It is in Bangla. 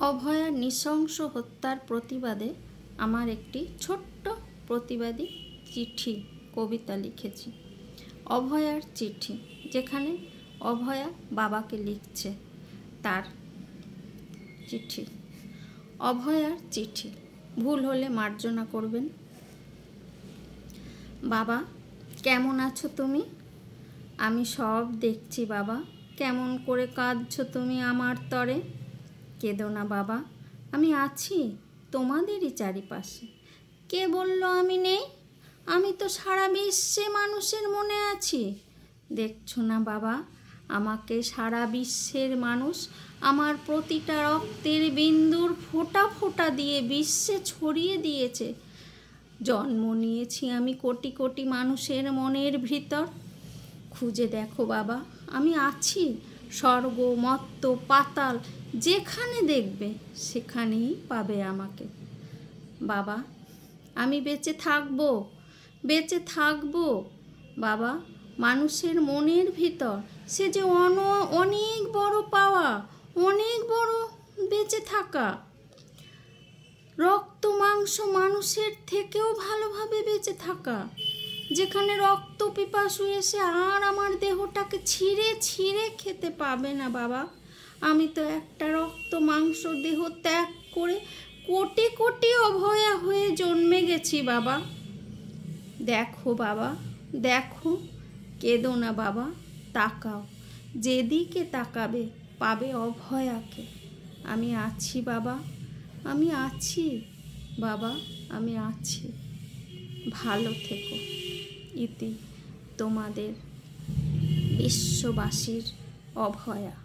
অভয়ার নৃশংস হত্যার প্রতিবাদে আমার একটি ছোট্ট প্রতিবাদী চিঠি কবিতা লিখেছি। অভয়ার চিঠি, যেখানে অভয়া বাবাকে লিখছে তার চিঠি। অভয়ার চিঠি, ভুল হলে মার্জনা করবেন। বাবা, কেমন আছো তুমি? আমি সব দেখছি বাবা, কেমন করে কাঁদছো তুমি আমার তরে। কেঁদো না বাবা, আমি আছি তোমাদেরই চারিপাশে। কে বলল আমি নেই? আমি তো সারা বিশ্বে মানুষের মনে আছি। দেখছো না বাবা, আমাকে সারা বিশ্বের মানুষ আমার প্রতিটা রক্তের বিন্দুর ফোঁটা ফোঁটা দিয়ে বিশ্বে ছড়িয়ে দিয়েছে। জন্ম নিয়েছি আমি কোটি কোটি মানুষের মনের ভিতর। খুঁজে দেখো বাবা, আমি আছি স্বর্গ, মর্ত্য, পাতাল, যেখানে দেখবে সেখানেই পাবে আমাকে। বাবা, আমি বেঁচে থাকবো, বেঁচে থাকবো বাবা। মানুষের মনের ভিতর সে যে অনেক বড় পাওয়া, অনেক বড় বেঁচে থাকা। রক্ত মাংস মানুষের থেকেও ভালোভাবে বেঁচে থাকা, যেখানে রক্ত পিপাসু এসে আর আমার দেহটাকে ছিঁড়ে ছিঁড়ে খেতে পাবে না বাবা। আমি তো একটা রক্ত মাংস দেহ ত্যাগ করে কোটি কোটি অভয়া হয়ে জন্মে গেছি বাবা। দেখো বাবা, দেখো, কেঁদো না বাবা, তাকাও, যেদিকে তাকাবে পাবে অভয়াকে। আমি আছি বাবা, আমি আছি বাবা, আমি আছি। ভালো থেকো। ইতি তোমাদের বিশ্ববাসীর অভয়া।